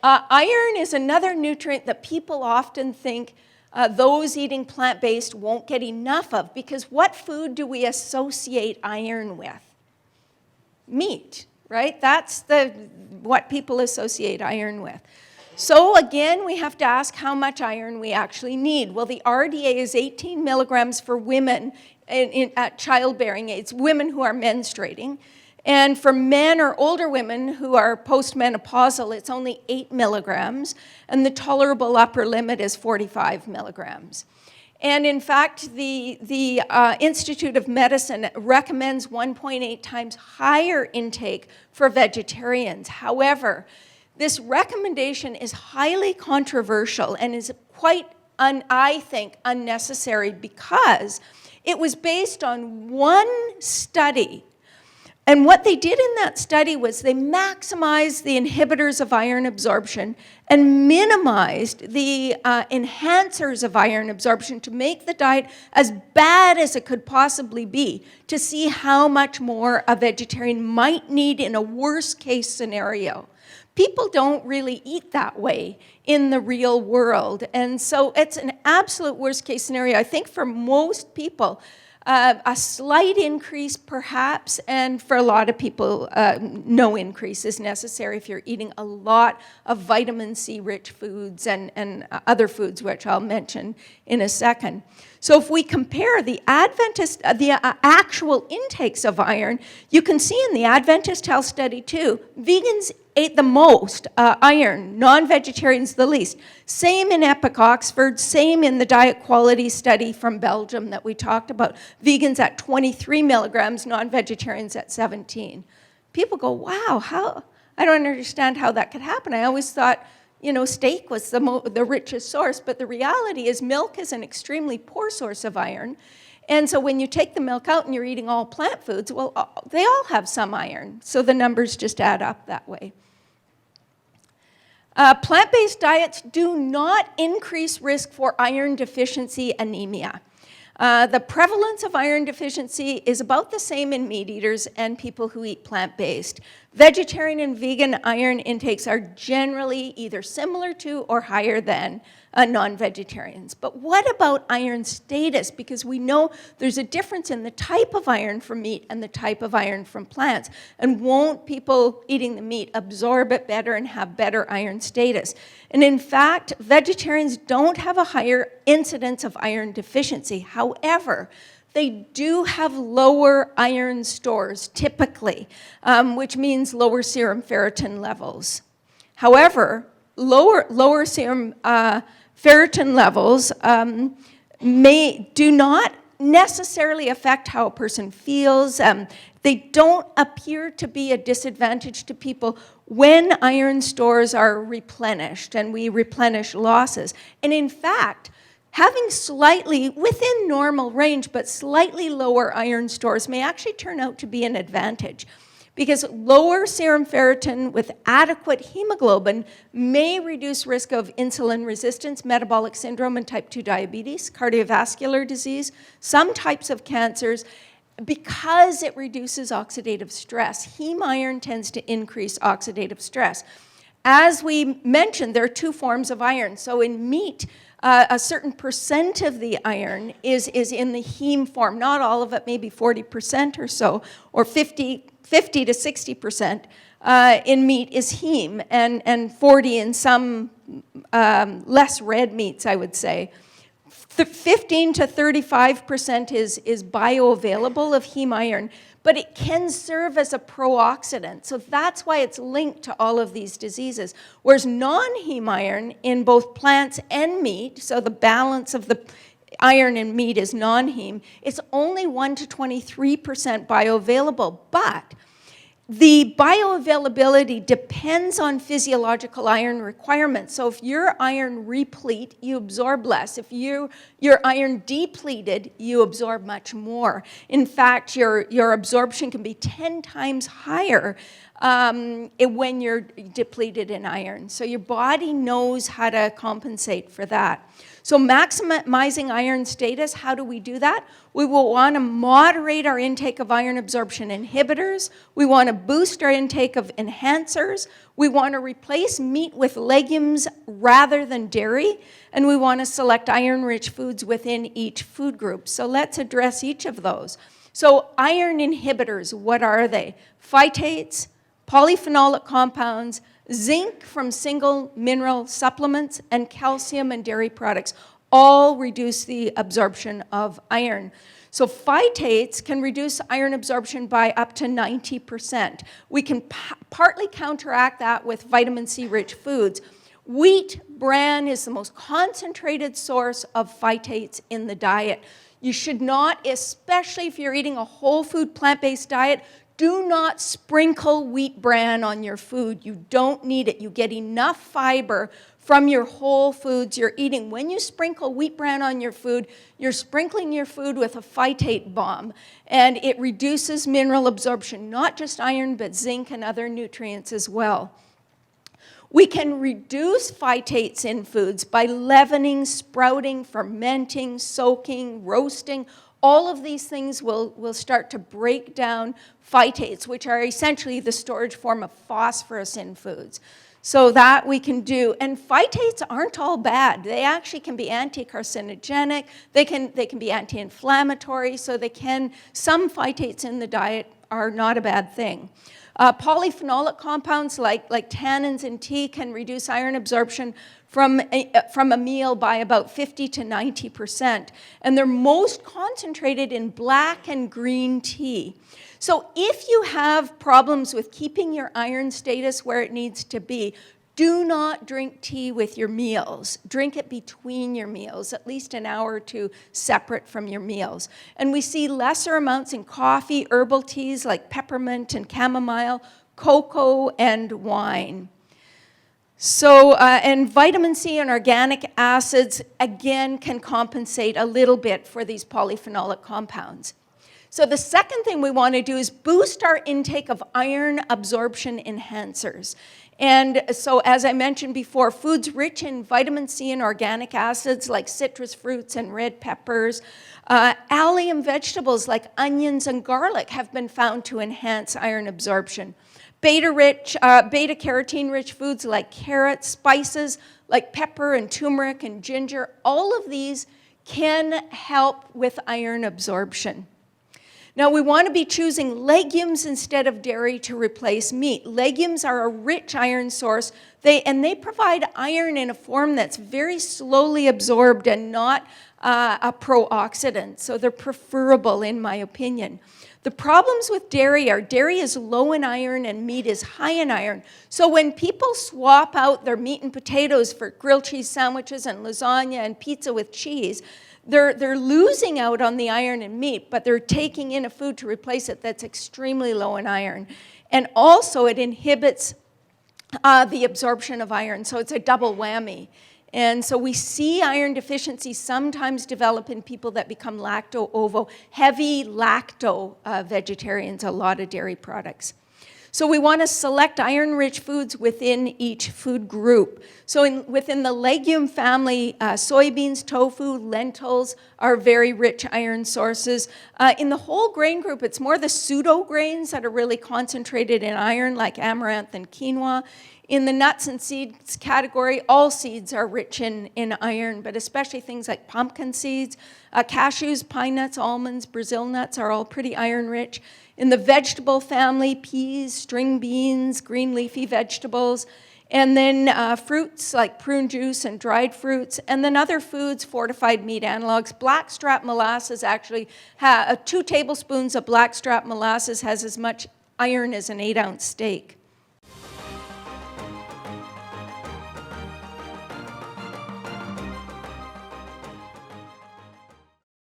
Iron is another nutrient that people often think those eating plant-based won't get enough of, because what food do we associate iron with? Meat, right? That's what people associate iron with. So again, we have to ask how much iron we actually need. Well, the RDA is 18 milligrams for women at childbearing age, women who are menstruating. And for men or older women who are postmenopausal, it's only 8 milligrams, and the tolerable upper limit is 45 milligrams. And in fact, the Institute of Medicine recommends 1.8 times higher intake for vegetarians. However, this recommendation is highly controversial and is quite, I think, unnecessary, because it was based on one study. And what they did in that study was they maximized the inhibitors of iron absorption and minimized the enhancers of iron absorption to make the diet as bad as it could possibly be, to see how much more a vegetarian might need in a worst case scenario. People don't really eat that way in the real world. And so it's an absolute worst case scenario. I think for most people, a slight increase perhaps, and for a lot of people, no increase is necessary if you're eating a lot of vitamin C rich foods and other foods, which I'll mention in a second. So if we compare the actual intakes of iron, you can see in the Adventist Health Study too, vegans ate the most iron, non-vegetarians the least. Same in Epic Oxford, same in the Diet Quality Study from Belgium that we talked about. Vegans at 23 milligrams, non-vegetarians at 17. People go, wow, how? I don't understand how that could happen. I always thought, you know, steak was the richest source, but the reality is milk is an extremely poor source of iron. And so when you take the milk out and you're eating all plant foods, well, they all have some iron. So the numbers just add up that way. Plant-based diets do not increase risk for iron deficiency anemia. The prevalence of iron deficiency is about the same in meat eaters and people who eat plant-based. Vegetarian and vegan iron intakes are generally either similar to or higher than non-vegetarians. But what about iron status? Because we know there's a difference in the type of iron from meat and the type of iron from plants. And won't people eating the meat absorb it better and have better iron status? And in fact, vegetarians don't have a higher incidence of iron deficiency. However, they do have lower iron stores, typically, which means lower serum ferritin levels. However, lower serum ferritin levels do not necessarily affect how a person feels. They don't appear to be a disadvantage to people when iron stores are replenished and we replenish losses. And in fact, having slightly, within normal range, but slightly lower iron stores may actually turn out to be an advantage, because lower serum ferritin with adequate hemoglobin may reduce risk of insulin resistance, metabolic syndrome, and type 2 diabetes, cardiovascular disease, some types of cancers, because it reduces oxidative stress. Heme iron tends to increase oxidative stress. As we mentioned, there are two forms of iron. So in meat, a certain percent of the iron is in the heme form. Not all of it, maybe 40% or so, or 50 to 60% in meat is heme, and 40 in some less red meats, I would say. 15 to 35% is bioavailable of heme iron, but it can serve as a pro-oxidant. So that's why it's linked to all of these diseases. Whereas non-heme iron in both plants and meat, so the balance of the iron in meat is non-heme, it's only 1 to 23% bioavailable, but the bioavailability depends on physiological iron requirements. So if you're iron replete, you absorb less. If you're iron depleted, you absorb much more. In fact, your absorption can be 10 times higher when you're depleted in iron. So your body knows how to compensate for that. So maximizing iron status, how do we do that? We will want to moderate our intake of iron absorption inhibitors. We want to boost our intake of enhancers. We want to replace meat with legumes rather than dairy. And we want to select iron-rich foods within each food group. So let's address each of those. So iron inhibitors, what are they? Phytates, polyphenolic compounds, zinc from single mineral supplements, and calcium and dairy products all reduce the absorption of iron. So phytates can reduce iron absorption by up to 90%. We can partly counteract that with vitamin C-rich foods. Wheat bran is the most concentrated source of phytates in the diet. You should not, especially if you're eating a whole food plant-based diet, do not sprinkle wheat bran on your food. You don't need it. You get enough fiber from your whole foods you're eating. When you sprinkle wheat bran on your food, you're sprinkling your food with a phytate bomb, and it reduces mineral absorption, not just iron, but zinc and other nutrients as well. We can reduce phytates in foods by leavening, sprouting, fermenting, soaking, roasting. All of these things will start to break down phytates, which are essentially the storage form of phosphorus in foods. So that we can do. And phytates aren't all bad. They actually can be anti-carcinogenic. They can be anti-inflammatory. So some phytates in the diet are not a bad thing. Polyphenolic compounds like tannins in tea can reduce iron absorption from a meal by about 50 to 90%. And they're most concentrated in black and green tea. So if you have problems with keeping your iron status where it needs to be, do not drink tea with your meals. Drink it between your meals, at least an hour or two separate from your meals. And we see lesser amounts in coffee, herbal teas like peppermint and chamomile, cocoa, and wine. So, and vitamin C and organic acids, again, can compensate a little bit for these polyphenolic compounds. So the second thing we want to do is boost our intake of iron absorption enhancers. And so, as I mentioned before, foods rich in vitamin C and organic acids like citrus fruits and red peppers, allium vegetables like onions and garlic have been found to enhance iron absorption. Beta-carotene-rich foods like carrots, spices like pepper and turmeric and ginger, all of these can help with iron absorption. Now, we want to be choosing legumes instead of dairy to replace meat. Legumes are a rich iron source, and they provide iron in a form that's very slowly absorbed and not a pro-oxidant, so they're preferable in my opinion. The problems with dairy are dairy is low in iron and meat is high in iron. So when people swap out their meat and potatoes for grilled cheese sandwiches and lasagna and pizza with cheese, they're losing out on the iron in meat, but they're taking in a food to replace it that's extremely low in iron. And also it inhibits the absorption of iron, so it's a double whammy. And so we see iron deficiency sometimes develop in people that become lacto-ovo, heavy lacto vegetarians, a lot of dairy products. So we want to select iron-rich foods within each food group. So within the legume family, soybeans, tofu, lentils are very rich iron sources. In the whole grain group, it's more the pseudo-grains that are really concentrated in iron, like amaranth and quinoa. In the nuts and seeds category, all seeds are rich in iron, but especially things like pumpkin seeds, cashews, pine nuts, almonds, Brazil nuts are all pretty iron-rich. In the vegetable family, peas, string beans, green leafy vegetables, and then fruits like prune juice and dried fruits, and then other foods, fortified meat analogs. Blackstrap molasses actually, 2 tablespoons of blackstrap molasses has as much iron as an 8-ounce steak.